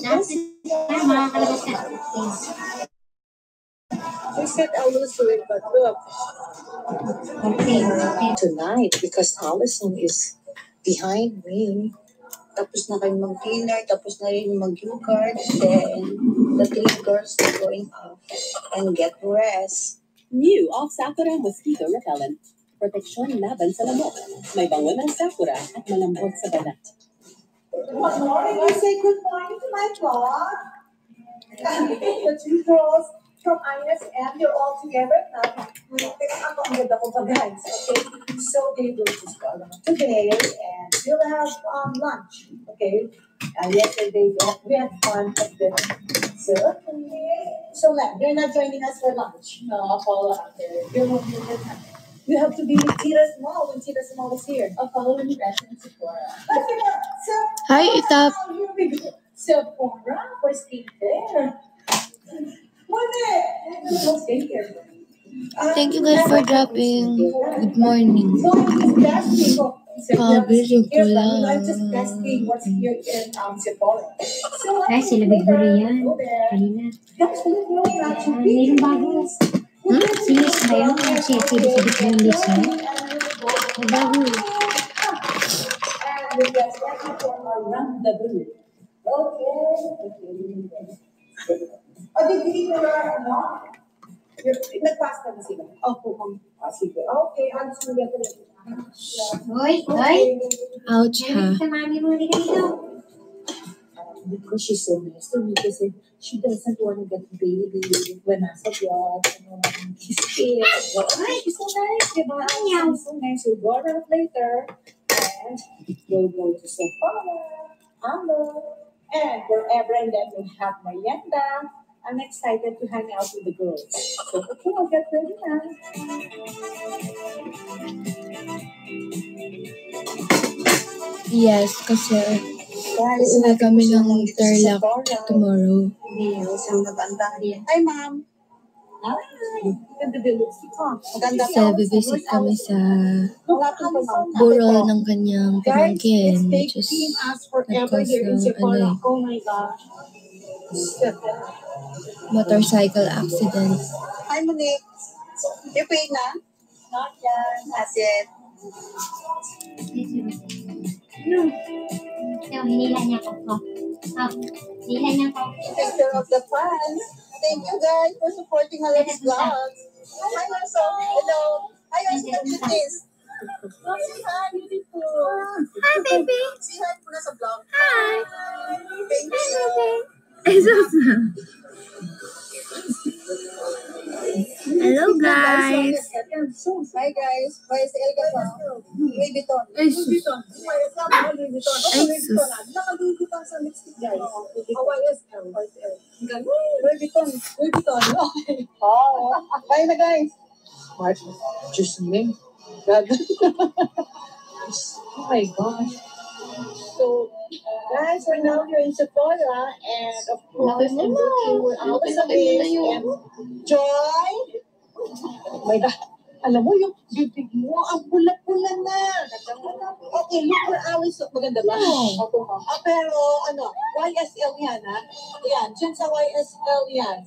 Makakalabas ka. She said I will do it, but look. Okay. Tonight, because Allison is behind me. Tapos na kayo mag-dinner, tapos na rin mag-yogurt, then the three girls are going off and get rest. New Off Sakura Mosquito Repellent. Proteksyon laban sa lamok. May bango ng sakura at malambot sa balat. Good morning. You say good morning to my vlog. The two girls from ISM, you're all together now. Ako ang ganda ko pa, guys. Okay? So they will just go around today and we'll have lunch. Okay? Yesterday we had fun at dinner. So Len, you're not joining us for lunch. No, I'll follow after. You have to be with Tita Small when Tita Small is here. I'll follow when you guys in Sephora. Hi, Itap. Here we go. Sephora for skincare. Thank you guys for dropping. Good morning. Busy ko lang. I'm just testing what's here in Sephora. Ay, sila biguri yan. Kanina. Mayroong bago. Si Liz ba yun? Si Liz yung Liz yun? May bago. Nag-pasta na sila? Opo, sige. Okay, alis mo yan. Hoy, hoy. Ouch, ha? Sa mami mo, hindi ka dito. Because she's so nice to me kasi she doesn't want to get baby when nasa vlog. She's scared. She's so nice, diba? She's so nice. We'll go around later and we'll go to Sephora, and wherever, and then we'll have merienda. I'm excited to hang out with the girls. So, okay, I'll get ready now. Yes, kasi uuwi kami ng Tarlac tomorrow. Hi, ma'am. Kasi visit kami sa burol ng kanyang pamangkin, which is nagkos ng Oh my gosh. motorcycle accident. Hi, Monique. You paid na? Not yet. Not yet. No. So, hinila niya ko. Hinila niya ko. Picture of the fans. Thank you guys for supporting Alex's vlogs. Hi, Marso. Hello. Hi, guys. Look at this. Hi, beautiful. Hi, baby. Say hi muna sa vlog. Hi. Thank you. Hello, guys. Hi, guys. Bye sa Elga pa. Louis Vuitton. Ay, sus. Louis Vuitton. Ay, sus. Naka-Louis Vuitton sa lipstick, guys. YSL. Louis Vuitton. Louis Vuitton. Okay. Oh, bye na, guys. March. Just me. God. Oh my gosh. So, guys, we're now here in Sephora, and of course, I'm looking with Alice and Joy. Oh my God. Alam mo, yung bibig mo, ang pula-pula na. Okay, look for Alice. Maganda ba? Pero, YSL yan, ha? Yan, dyan sa YSL yan.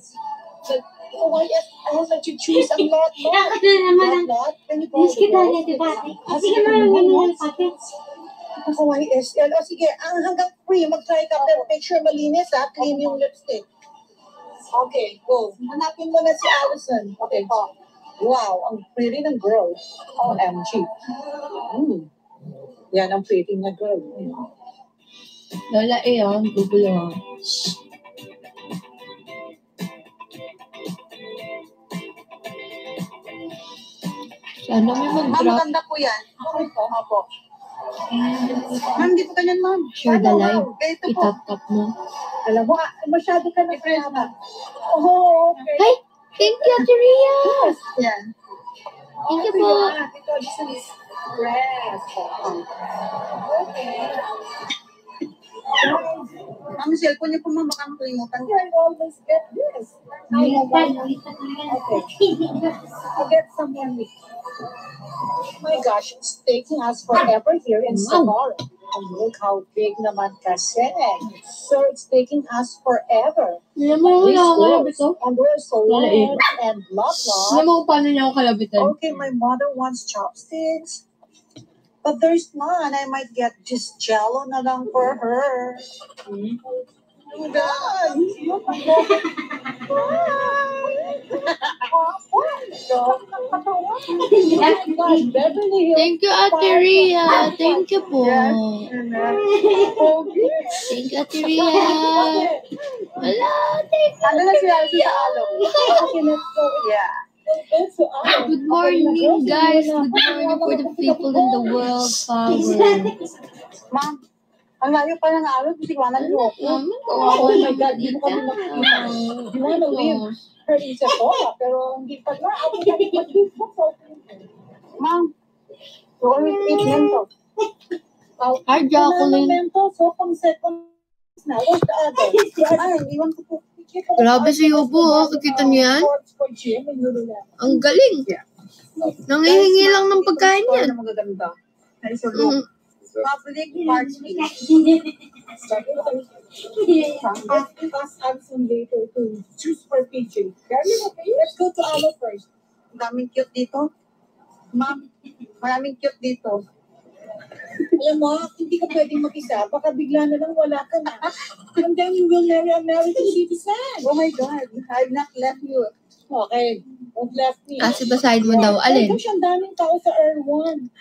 So, YSL na choose ang lot. Nakakata naman ang... Lot? Can you Miss kita niya, diba? Sige naman yung pati. Ako, YSL. O sige, hanggang free, mag-try ka. Pero make sure malinis, ha? Clean yung lipstick. Okay, go. Hanapin mo na si Allison. Okay, po. Wow, ang pretty ng girl. OMG. Yan ang pretty na girl. Lola, iyon. Gugulo. Sana may Ma'am, mag-drop. maganda po yan. Okay po. Opo. Ma'am, hindi po ganyan, ma'am. Share the live. Ito po. Itap-tap mo. Alam mo, masyado ka na friends na. Oh, okay. Hi! Thank you, Ate Rhea! Yan. Thank you po. Ito, this is dress. Okay. Ma'am, cellphone niyo po, ma'am. Baka makalimutan. I always get this. Okay. I'll get someone with. Oh my gosh, it's taking us forever here in Sephora. And look how big naman kasi. So it's taking us forever. Alam mo, These wala akong kalabit clothes, to. and we're so Maliit. red and blah Alam blah. mo kung paano niya ako kalabitan? Okay, my mother wants chopsticks. But there's none. I might get just jello na lang for her. Oh, God. Thank you, Ate Rhea. Thank you po. Thank you, Ate Rhea. Wala, thank you. Ano na sila sa alo? Yeah. Good morning, guys. Good morning for the people in the world power. Ma'am, ang layo pa ng araw, bisiwanan niyo ako. Oh my God, di mo kami makikita. You wanna leave her in Sephora, pero hindi pa na. Ako na mag-leave mo. Ma'am, you always eat mento. Hi, Jacqueline. Mento, so pang second na. Where's the other? Ay, iwan ko po. Grabe si Yobo, oh. Kikita niyo yan? Ang galing. Nangihingi lang ng pagkain yan. Public party. Let's go to Alo first. Daming cute dito. Ma'am, maraming cute dito. Alam mo, hindi ka pwedeng mag-isa. Baka bigla na lang wala ka na. And then you will marry American citizen. Oh my God, I've not left you. Okay, don't left me. Kasi basahin mo daw, alin? Ito siyang daming tao sa R1.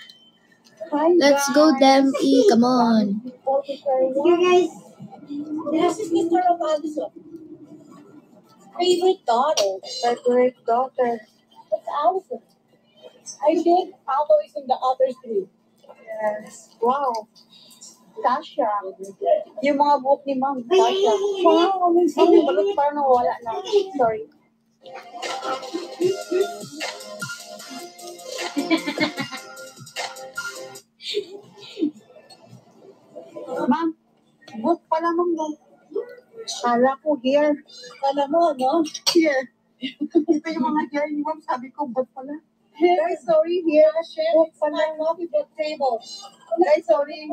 Hi, Let's go, Demi. Come on. You guys. This is Mr. Romaldo. Favorite daughter. Favorite daughter. It's Allison. I think Aldo is in the other three. Yes. Wow. Tasha. Yung mga buhok ni Ma'am. Tasha. Wow. Ang balot parang nawala na. Sorry. Ma'am, book pa naman mo. Kala ko here. Kala mo, no? Here. Ito yung mga hair ni Ma'am. Sabi ko, book pala. Guys, sorry, here. Book pa lang. Book table. Guys, sorry.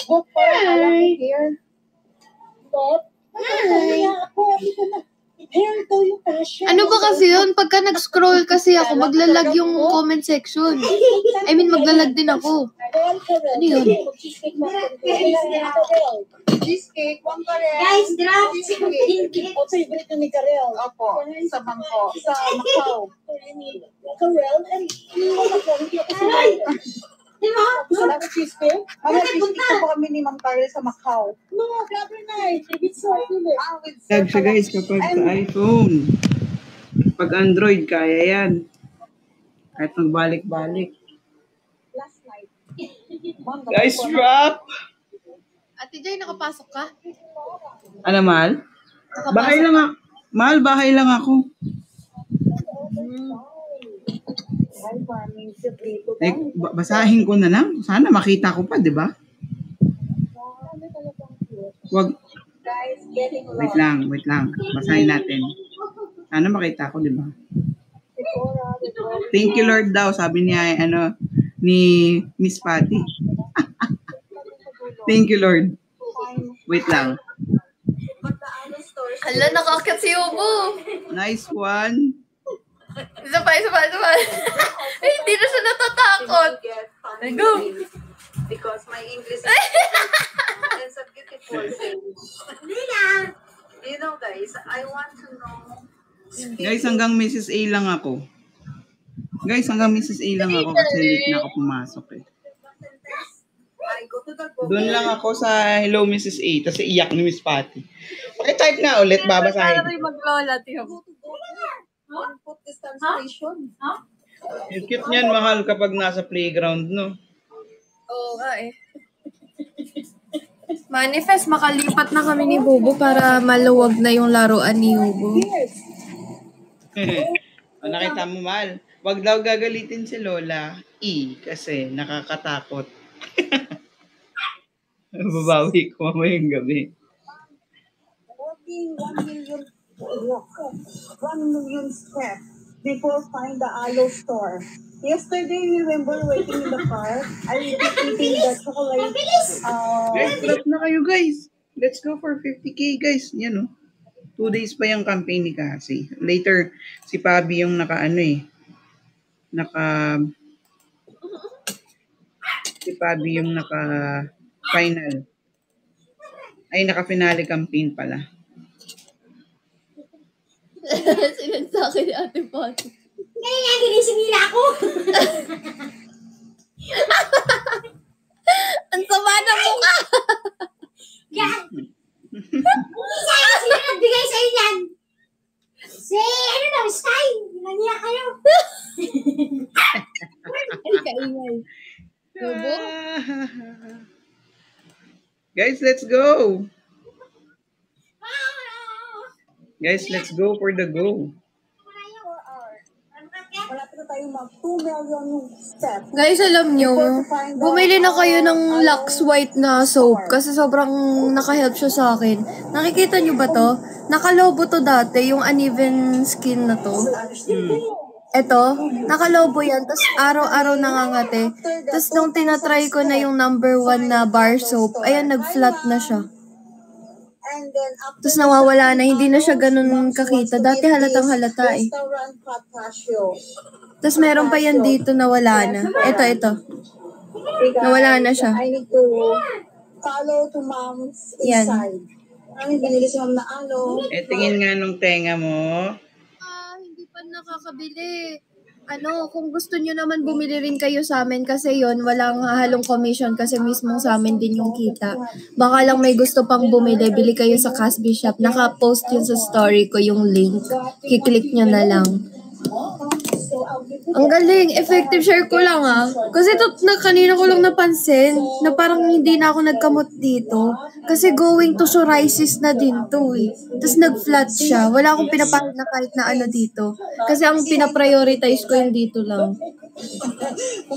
Book pa lang. Kala ko here. Book? Hi. Here daw yung fashion. Ano ba kasi yun? Pagka nag-scroll kasi ako, maglalag yung comment section. I mean, maglalag din ako. Ano yun? Cheesecake, one Karel. Guys, drop. Cheesecake. O, favorite ni Karel. Opo, sa Bangko. Sa Macau. Karel, and hindi ako sinabi. Sarap cheesecake? Cheesecake po kami ni Ma'am Karel sa Macau. No, every night. It's so good. Lag siya guys kapag sa iPhone. Pag Android, kaya yan. Kahit magbalik-balik. Last night. Guys, wrap! Ate Jay, nakapasok ka? Ano, Mahal? Bahay lang ako. Mahal, bahay lang ako. Basahin ko na lang. Sana makita ko pa, di ba? Wag. Wait lang. Basahin natin. Sana makita ko, di ba? Thank you, Lord daw. Sabi niya, ni Miss Patty. Thank you, Lord. Wait lang. Hala, nakakit si Yobo. Nice one. Isa pa. Ay, hindi na siya natatakot. Go. Because my English is a beautiful thing. You know, guys, I want to know. Guys, hanggang Mrs. A lang ako. Kasi late na ako pumasok eh. Doon lang ako sa Hello Mrs. A, tapos iyak ni Miss Patty. Pakitype nga ulit, babasahin. Para maglola, tiyo. Put this translation. Yung cute niyan, Mahal, kapag nasa playground, no? Oo nga eh. Manifest, makalipat na kami ni Bubo para maluwag na yung laruan ni Bubo. Nakita mo, Mahal. Wag daw gagalitin si Lola kasi nakakatakot. Babawi ko mamayang gabi. Walking 1 million steps before find the Alo store. Yesterday, remember waiting in the car? I was eating the chocolate. Guys, drop na kayo guys. Let's go for 50K guys. Yan oh. 2 days pa yung campaign ni Cassie. Later, si Pabi yung si Pabi yung final. Ay, naka-finale campaign pala. Sinend sa akin ni Ate Pati. Kaya nga, ginising nila ako. Ang sama ng mukha! Yan. Sino nagbigay sa'yo yan? Sky. Naniya kayo. Ay, kaingay. Yobo? Guys, let's go. Guys, let's go for the go. Malapit na tayo mag 2 million steps. Guys, alam nyo, bumili na kayo ng Lux White na soap kasi sobrang naka-help siya sa akin. Nakikita nyo ba to? Nakalobo to dati, yung uneven skin na to. Eto, nakalobo yan, tapos araw-araw nangangate. Tapos nung tinatry ko na yung number 1 na bar soap, ayan, nag-flat na siya. And then after Tapos nawawala na, hindi na siya ganun kakita. Dati halatang halata eh. restaurant Patasio. Tapos meron pa yan dito na wala na. Ito. Nawala na siya. I need to follow to mom's Yan. inside. Ano yung binili si mom na ano? Tingin nga nung tenga mo. Hindi pa nakakabili. Kung gusto nyo naman bumili rin kayo sa amin kasi yon walang halong commission kasi mismo sa amin din yung kita. Baka lang may gusto pang bumili, bili kayo sa Casby Shop. Naka-post yun sa story ko yung link. Kiklik nyo na lang. Ang galing, effective share ko lang Kasi kanina ko lang napansin na parang hindi na ako nagkamot dito. Kasi going to psoriasis na din to eh. Tapos nag-flat siya. Wala akong pinapahal na kahit na ano dito. Kasi ang pinaprioritize ko yung dito lang.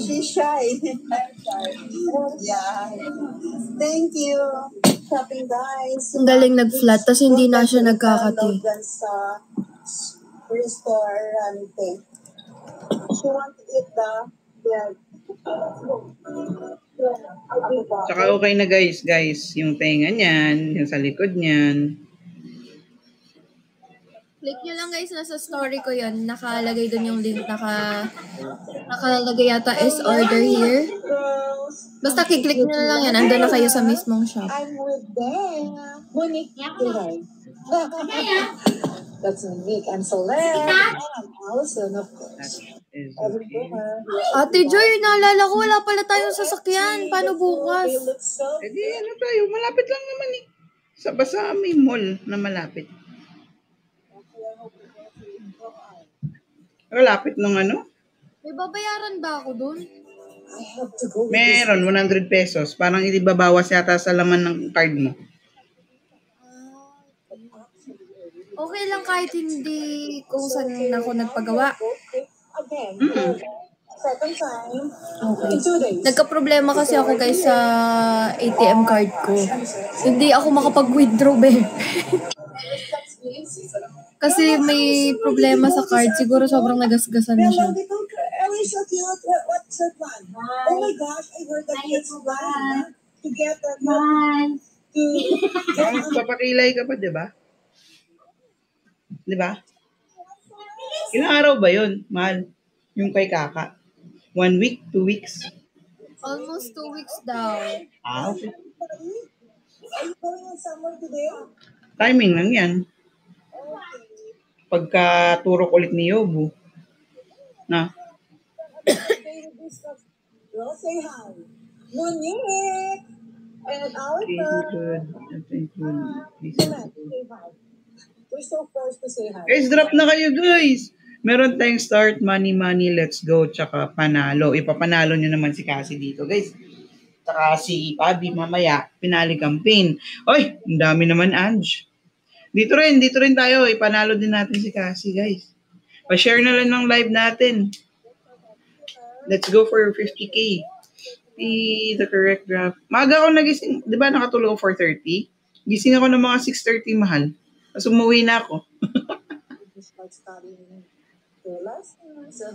She's shy. Yeah. Thank you. Shopping guys. Ang galing nag-flat, tapos hindi na siya nagkakati. Sa restaurant. She want to eat the bread. Tsaka okay na guys, yung tenga niyan, yung sa likod niyan. Click nyo lang guys, nasa story ko yun. Nakalagay dun yung link, nakalagay yata is order here. Basta kiklik nyo na lang yan, andun na kayo sa mismong shop. I'm with them. Monique. That's Monique and Soler. And Allison, of course. Every dinner. Ate Joy, naalala ko, wala pala tayong sasakyan. Paano bukas? They look so Di tayo, malapit lang naman eh. Basta may mall na malapit. Malapit ng May babayaran ba ako dun? I have to go. Meron, 100 pesos. Parang hindi babawas yata sa laman ng card mo. Okay lang kahit hindi kung saan ako nagpagawa. Again. Second time. Okay. In 2 days. Nagka-problema kasi ako guys sa ATM card ko. Hindi ako makapag-withdraw Kasi may problema sa card. Siguro sobrang nagasgasan na siya. Ellie, so cute. What's her plan? Oh my gosh, I heard that it's plan to get that Papakilay ka pa, di ba? Di ba? Ilang araw ba yun, mahal? Yung kay Kaka? 1 week? 2 weeks? Almost 2 weeks daw. Okay. Are you going on summer today? Timing lang yan. Pagka turok ulit ni Yobo. Na? Girl, say hi. Monique! And Allison. Say hi. We're so forced to say hi. Guys, drop na kayo guys. Meron tayong start, money, let's go, tsaka panalo. Ipapanalo nyo naman si Cassie dito guys. Tsaka si Pabi mamaya, pinali campaign. Oy, ang dami naman Ange. Dito rin tayo. Ipanalo din natin si Cassie guys. Pa-share na lang ng live natin. Let's go for 50K. The correct graph. Maaga ako nagising. Di ba nakatulog ako 4:30? Gising ako ng mga 6:30 mahal. Tapos umuwi na ako.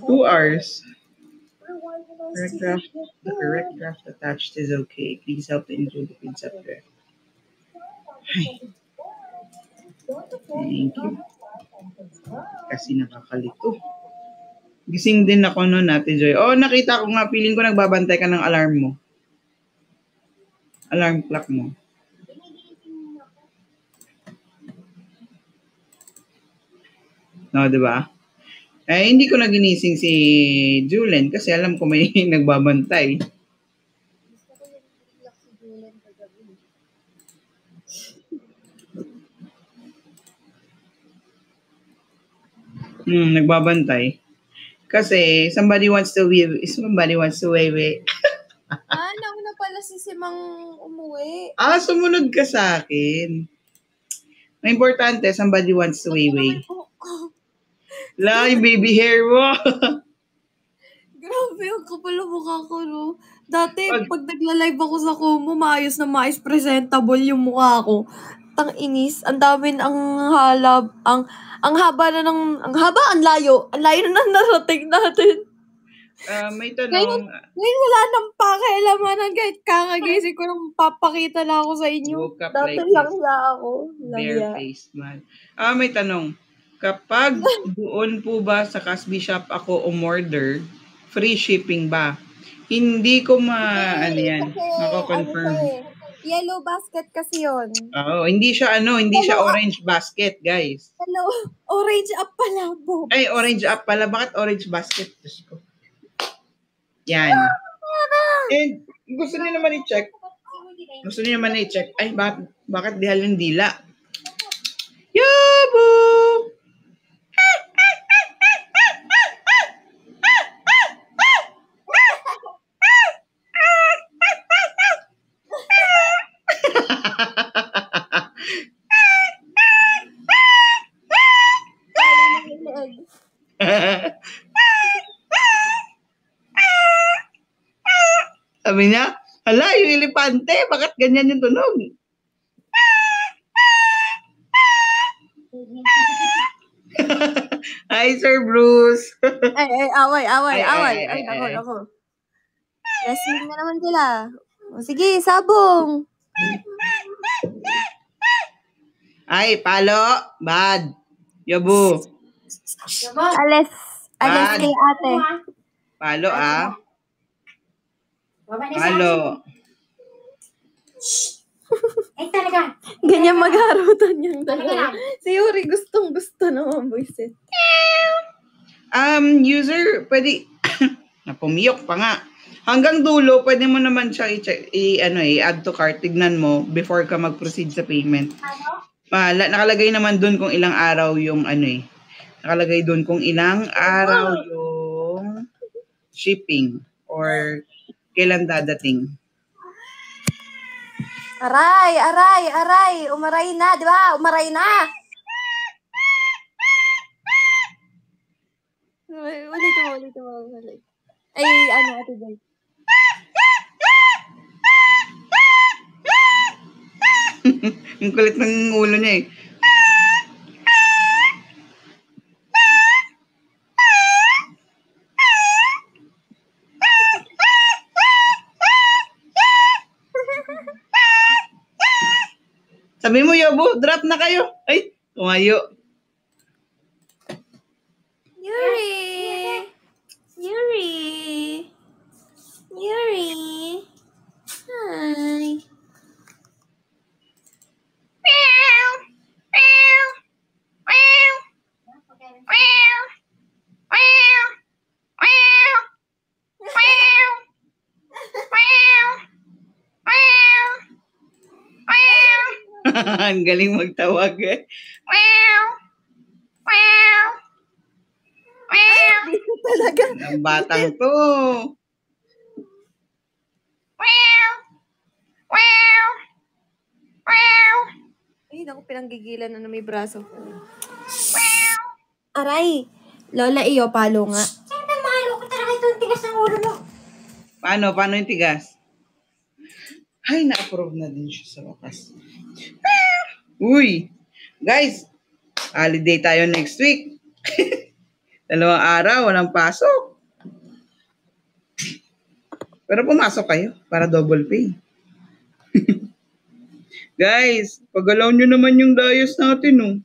2 hours. The correct draft attached is okay. Please help to include the kids up there. Ay, thank you. Kasi nakakalito. Gising din ako noon, Ate Joy. Oh, nakita ko nga. Feeling ko nagbabantay ka ng alarm mo. Alarm clock mo. No, di ba? Eh, hindi ko na ginising si Julen kasi alam ko may nagbabantay. Nagbabantay. Kasi somebody wants to wewe. Nauna pala si Simang umuwi. Sumunod ka sa akin. Ang importante, somebody wants to wewe. La, yung baby hair mo. Grabe, ang kapal ang mukha ko, no? Dati, pag nagla-live ako sa Kumu, maayos na maayos presentable yung mukha ko. Tang inis, ang dami ang halab, ang haba na ang layo na narating natin. May tanong. Ngayon wala nang pakialamanan kahit kakagising ko nang papakita na ako sa inyo. Dati like lang ako. Bare-faced man. May tanong. Kapag doon po ba sa Casby Shop ako umorder, free shipping ba? Hindi ko mako-confirm. Yellow basket kasi yun. Hindi siya orange basket, guys. Hello, orange up pala, Bob. Ay, orange up pala. Bakit orange basket? Diyos ko. Yan. And gusto niyo naman i-check. Ay, bakit di halong dila? Yabo! Sabi niya, hala, yung elepante, bakit ganyan yung tunog? Hi, Sir Bruce. Away. Ako. Wrestling na naman sila. O, sige, sabong. Ay, palo. Bad. Yobo. Alis kay ate. Palo, Palo. Ay, talaga. Ganyan magharutan yung dalawa. Si Yuri gustong-gusto naman, boyset. User, pwede, napumiyok pa nga. Hanggang dulo, pwede mo naman siya i-add to cart. Tignan mo before ka mag-proceed sa payment. Nakalagay naman dun kung ilang araw yung nakalagay dun kung ilang araw yung shipping or kailan dadating. Aray! Umaray na, di ba? Umaray na! Ulit. Ay, ate Boy. Yung kulit ng ulo niya eh. Sabi mo, Yobo, drop na kayo. Ay, tumayo. Yuri. Hi. Ang galing magtawag eh. Dito talaga. Ang batang to. Ay, naku, pinanggigilan na may braso. Aray! Lola, iyo, palo nga. Siyempre, mahalo ko talaga itong tigas ng ulo mo. Paano yung tigas? Ay, na-approve na din siya sa wakas. Uy! Guys, holiday tayo next week. 2 araw, walang pasok. Pero pumasok kayo para double pay. Guys, pagalaw nyo naman yung dayos natin, oh.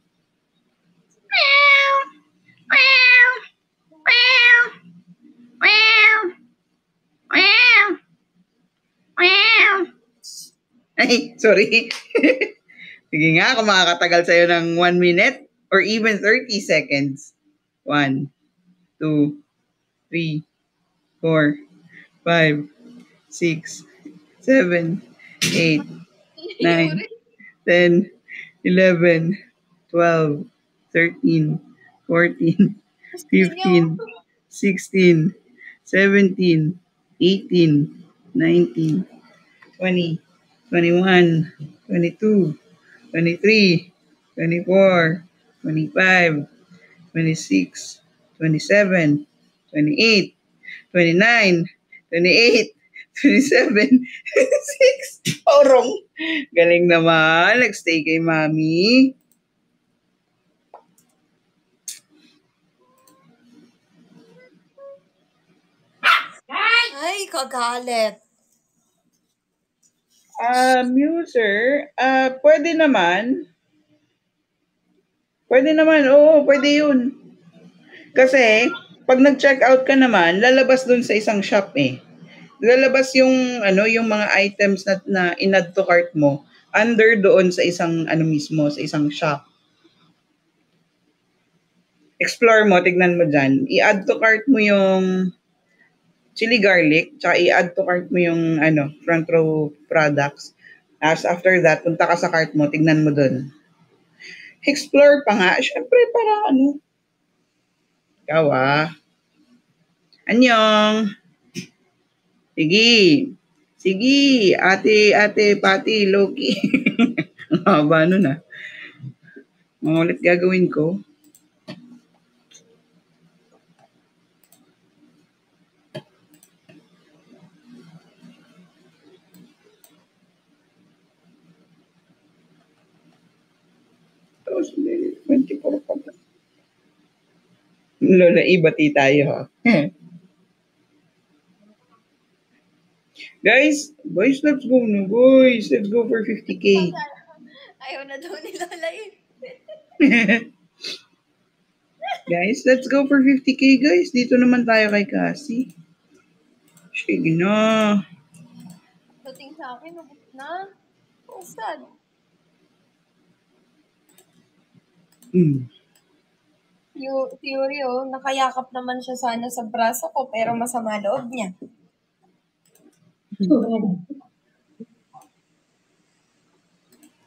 Ay, sorry. Sige nga, kung makakatagal sa'yo ng 1 minute or even 30 seconds. 1, 2, 3, 4, 5, 6, 7, 8, 9, 10, 11, 12, 13, 14, 15, 16, 17, 18, 19, 20, 21, 22, 23, 24, 25, 26, 27, 28, 29, 28, 27, 26. Orong. Galing naman. Nag-stay kay mami. Ay, kagalit. User, pwede naman. Pwede naman, oo, pwede yun. Kasi, pag nag-check out ka naman, lalabas dun sa isang shop eh. Lalabas yung, yung mga items na in-add to cart mo under doon sa isang, mismo, sa isang shop. Explore mo, tignan mo dyan. I-add to cart mo yung chili garlic, tsaka i-add to cart mo yung, front row products. As after that, punta ka sa cart mo, tignan mo dun. Explore pa nga. Siyempre, para Ikaw Anyong. Sige. Sige. Ate, Pati, Loki. Ang haba nun Mga ulit gagawin ko. Tapos, 24 pa ba? Lola, ibati tayo Guys, let's go na, boys. Let's go for 50K. Ayaw na daw ni Lola Guys, let's go for 50K, guys. Dito naman tayo kay Cassie. Sige na. Dating sa akin, nabot na. Oh, sad. Theory, nakayakap naman siya sana sa braso ko, pero masama loob niya.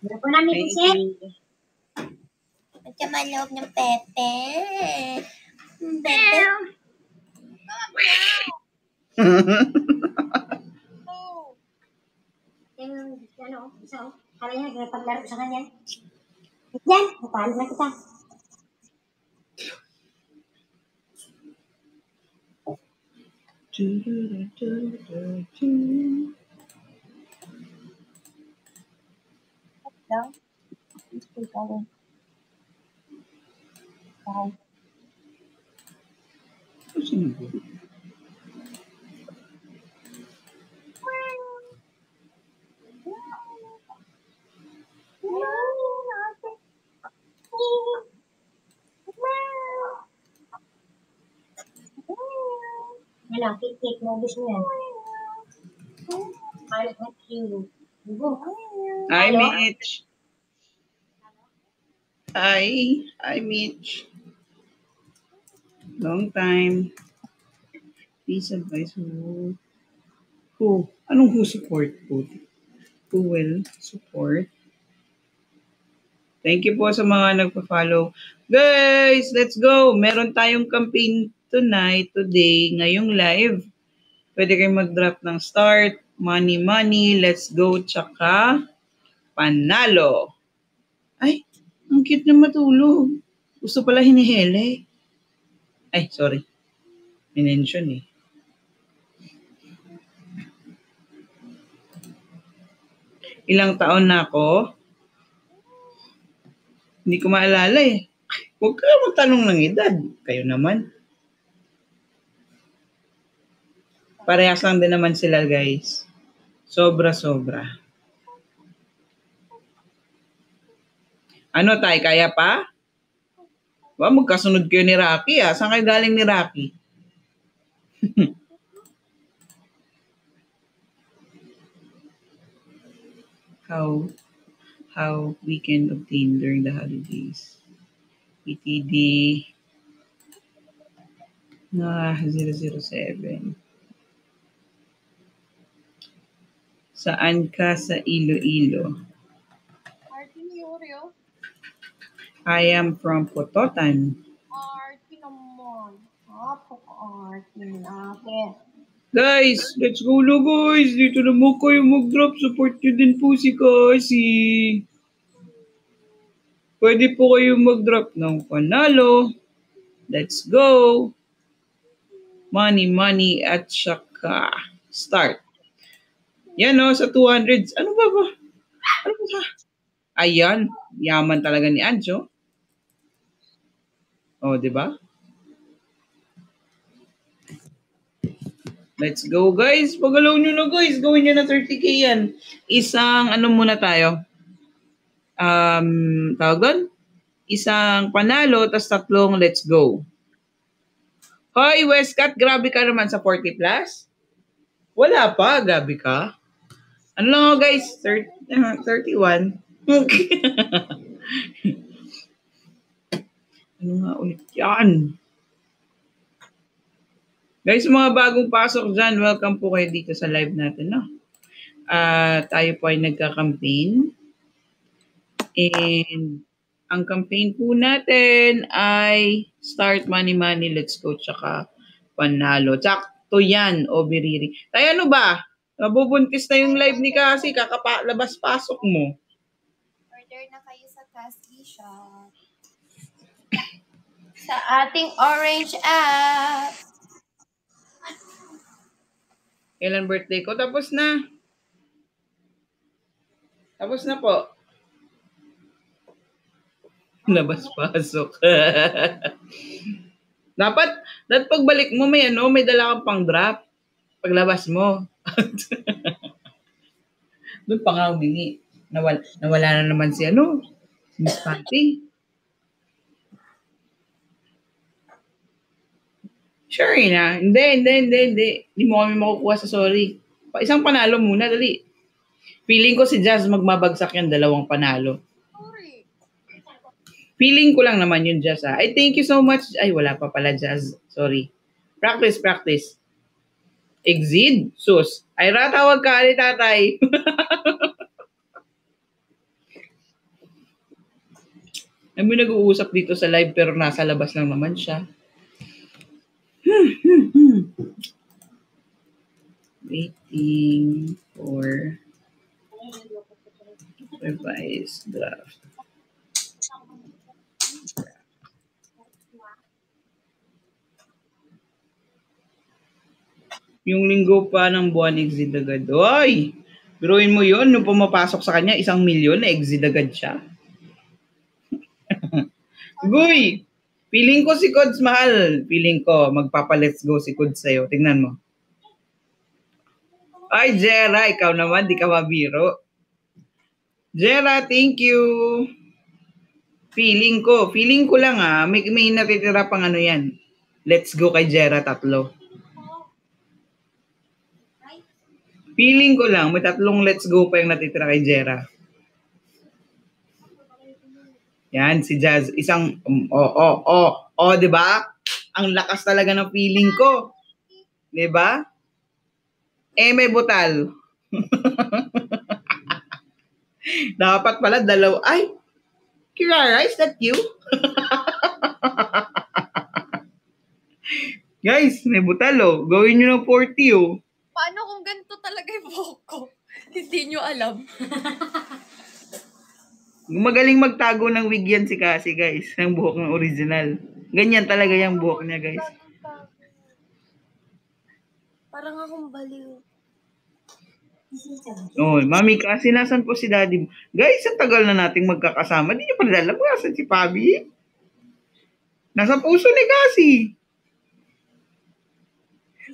Wala po namin kasi. Masama loob ng Pepe. Pepe. Yung, kala niya, nagpaglaro sa kanya. Yan, napalo na kita. Lang. Ano, cake mo, gusto mo yan. I want you. Hi, Mitch. Hi, Mitch. Long time. Please advise who? Anong who support po? Who will support? Thank you po sa mga nagpa-follow. Guys, let's go! Meron tayong campaign today, ngayong live. Pwede kayong mag-drop ng start, money, let's go, tsaka panalo. Ay, ang cute na matulog. Gusto pala hinihele. Ay, sorry. Minention eh. Ilang taon na ako? Hindi ko maalala eh. Huwag ka magtanong ng edad. Kayo naman. Parehas lang din naman sila, guys. Sobra-sobra. Ano, Tay? Kaya pa? Magkasunod kayo ni Rocky, ah. Saan kayo galing ni Rocky? How we can obtain during the holidays. ETD 007. Saan ka sa Iloilo? I am from Pototan. Guys, let's go na guys. Dito na mo kayo mag-drop. Support nyo din po si Cassie. Pwede po kayo mag-drop ng panalo. Let's go. Money at saka start. Yan o, sa 200s. Ano ba? Ano ba? Ayan, yaman talaga ni Anjo. O, di ba? Let's go, guys. Pagalaw nyo na, guys. Gawin nyo na 30K yan. Isang, ano muna tayo? Tawag doon? Isang panalo, tas 3 let's go. Hoy, Westcat, grabe ka naman sa 40 plus? Wala pa, grabe ka. Ano lang, guys? 31. Okay. Ano nga ulit yan? Guys, mga bagong pasok dyan, welcome po kayo dito sa live natin, no? Tayo po ay nagka-campaign. And ang campaign po natin ay Start Money, Let's Go, tsaka Panalo. Tsakto yan, o biriri. Tayo ano ba? Nabubuntis na yung live ni Cassie, kakapalabas-pasok mo. Order na kayo sa Cassie Shop. Sa ating Orange app. Kailan birthday ko? Tapos na. Tapos na po. Labas-pasok. Dapat pagbalik mo may dala kang pang-drop. Paglabas mo. Doon pa nga humingi. Nawala na naman si Miss Patty. Sure na. Hindi. Hindi mo kami makukuha sa sorry. Isang panalo muna, dali. Feeling ko si Jazz magmabagsak yan, 2 panalo. Feeling ko lang naman yun, Jazz. Ay, thank you so much. Ay, wala pa pala, Jazz. Sorry. Practice. Exceed? Sus. Ay, ratawag ka, ali, tatay. Ay, may nag-uusap dito sa live pero nasa labas lang naman siya. Waiting for revised draft. Yung linggo pa ng buwan, exit agad. Oy! Biruin mo yun, nung pumapasok sa kanya, 1 milyon na exit agad siya. Guy! Feeling ko si Kods mahal. Feeling ko, magpapa-let's go si Kods sa'yo. Tingnan mo. Ay, Jera, ikaw naman, di ka mabiro. Jera, thank you. Feeling ko lang may natitira pang yan. Let's go kay Jera, 3. Feeling ko lang, may 3 let's go pa yung natitira kay Jera. Yan, si Jazz. Isang, di ba? Ang lakas talaga ng feeling ko. Di ba? May butal. Dapat pala 2. Ay, Kirara, is that you? Guys, may butal Gawin nyo ng 40 Paano kung ganito talaga yung buhok ko? Hindi nyo alam. Magaling magtago ng wig yan si Cassie, guys. Ng buhok ng original. Ganyan talaga yung buhok niya, guys. Parang akong baliw. Mami Cassie, nasan po si Daddy? Guys, ang tagal na nating magkakasama. Di niyo pa alam kung nasan si Pabi? Nasa puso ni Cassie.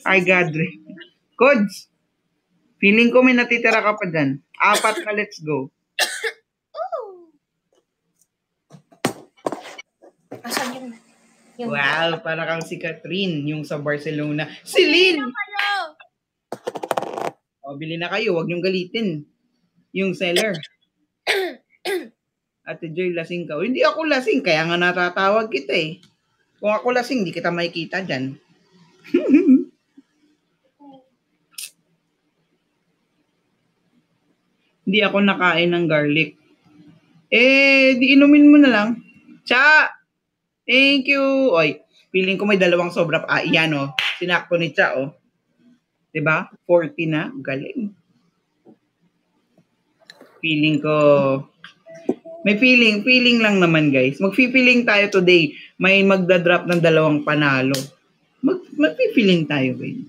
Ay, God. Codes, feeling ko may natitira ka pa dyan. 4 na, let's go. Asan yung Wow, para kang si Catherine, yung sa Barcelona. Si Lynn! O, bili na kayo, huwag niyong galitin. Yung seller. Ate Joy, lasing ka. O, hindi ako lasing, kaya nga natatawag kita eh. Kung ako lasing, hindi kita makikita dyan. Hindi ako nakain ng garlic. Di inumin mo na lang. Cha! Thank you! Oy, feeling ko may 2 sobra. Yan o. Sinakto ni Cha o. Diba? 40 na. Galing. Feeling ko. May feeling lang naman guys. Mag-feeling tayo today. May magdadrop ng 2 panalo. Mag-feeling tayo guys.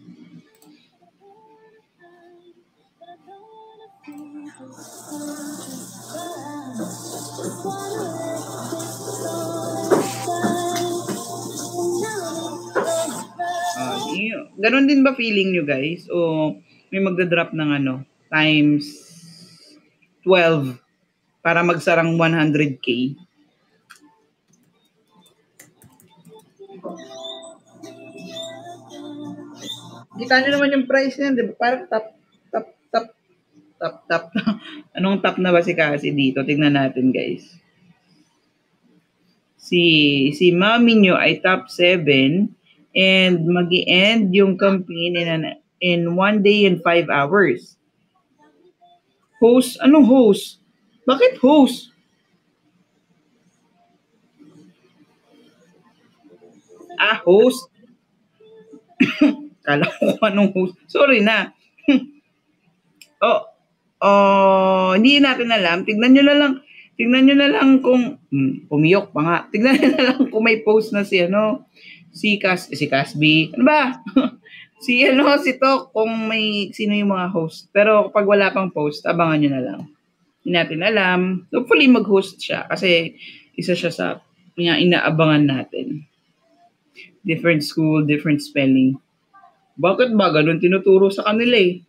Ganon din ba feeling nyo guys? O may magdadrop ng times 12 para magsarang 100K? Kita nyo naman yung price niyan, di ba? Parang top. Anong top na ba si Cassie dito? Tingnan natin guys. Si mami nyo ay top 7 and mag-i-end yung campaign in 1 day and 5 hours. Host? Anong host? Bakit host? Host? Kala ko anong host. Sorry na. Hindi natin alam. Tignan nyo na lang kung pumiyok pa nga. Tignan nyo na lang kung may post na si Casby. Ano ba? si Tok kung may sino yung mga host. Pero kapag wala pang post, abangan nyo na lang. Hindi natin alam. Hopefully mag-host siya kasi isa siya sa inaabangan natin. Different school, different spelling. Bakit ba ganun tinuturo sa kanila eh?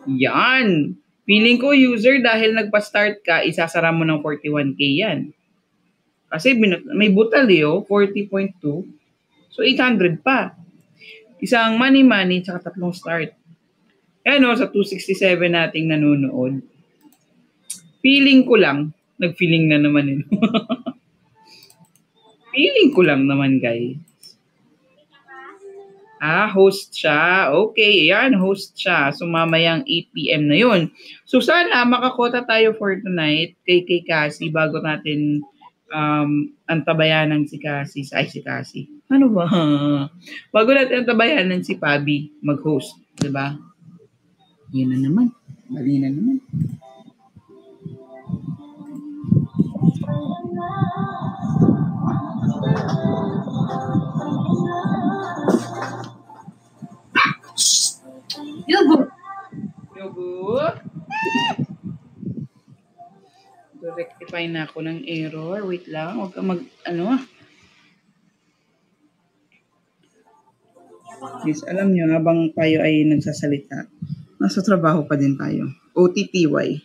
Yan. Feeling ko user dahil nagpa-start ka, isasara mo ng 41K yan. Kasi may butal 40.2. So 800 pa. Isang money, tsaka 3 start. Ano, sa 267 nating nanonood. Feeling ko lang, nag-feeling na naman Feeling ko lang naman guys. Host siya. Okay, yan, host siya. So, mamayang 8 PM na yun. So, sana makakota tayo for tonight kay Cassie bago natin antabayanan si Cassie. Si Cassie. Ano ba? Bago natin antabayanan si Pabi mag-host. Diba? Yan na naman. Mali na naman. Yogo. Rectify na ako ng error. Wait lang. Huwag ka Yes, alam nyo, habang tayo ay nagsasalita, nasa trabaho pa din tayo. OTTY.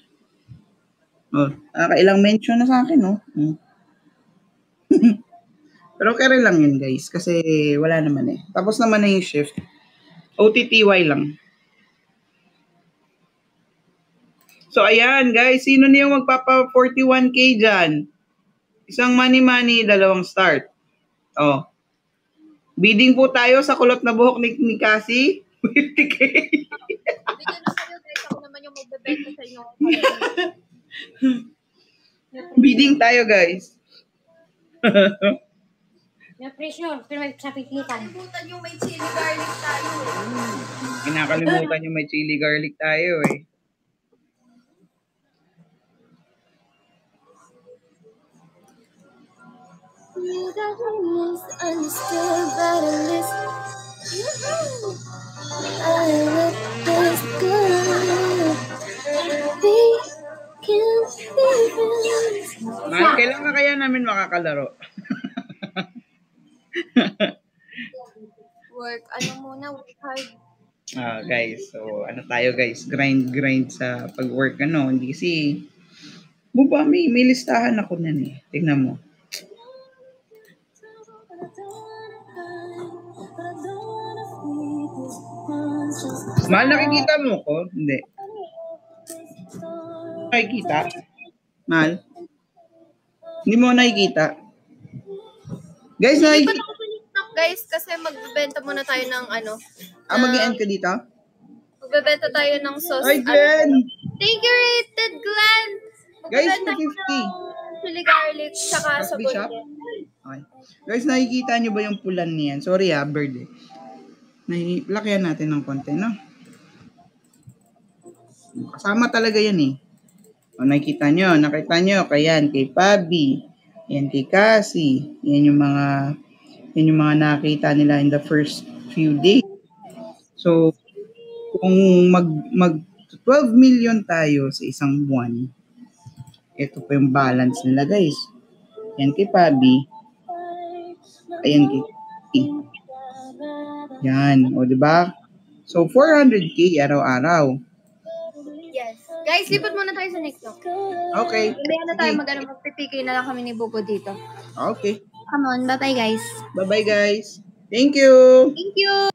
Nakailang mention na sa akin, no? Pero okay lang yun, guys. Kasi wala naman eh. Tapos naman na yung shift. OTTY lang. So, ayan, guys. Sino na yung magpapa 41K dyan? Isang money, 2 start. Bidding po tayo sa kulot na buhok ni Cassie. 50K. Bigyan na kayo, guys. Ako naman yung magbebenta sa inyo. Bidding tayo, guys. May pressure, pero may sapit-litan. Nakalimutan yung may chili garlic tayo Kinakalimutan yung may chili garlic tayo eh. You got misunderstood, but at least I look this good. We can be friends. Kailan ka kaya namin makakalaro? work. Ano muna, work hard. Guys, so ano tayo guys, grind sa pag-work hindi kasi may listahan ako nan eh. Tingnan mo. Mahal, nakikita mo ko? Hindi. Nakikita? Mahal? Hindi mo nakikita? Guys, Hindi pa ako TikTok, guys, kasi magbebenta muna tayo ng mag-i-end ka dito? Magbebenta tayo ng sauce. Ay, Glenn! Thank you, Rated Glenn! Guys, Magbebenta ko 250. ng chili garlic, tsaka Mas sabon. Bishop? Okay. Guys, nakikita nyo ba yung pulan niyan? Sorry bird eh. Lakihan natin ng konti, no? Kasama talaga yan eh. Nakita nyo. Kayan, kay Pabi. Yan kay Cassie. Yan yung mga nakita nila in the first few days. So, kung mag 12 million tayo sa isang buwan, ito po yung balance nila, guys. Yan kay Pabi. Ayan kay Cassie. Yan. O, diba? So, 400K araw-araw. Yes. Guys, lipat muna tayo sa TikTok. Okay. Hindi tayo magpipigay na lang kami ni Bubo dito. Okay. Come on, bye-bye guys. Bye-bye, guys. Thank you. Thank you.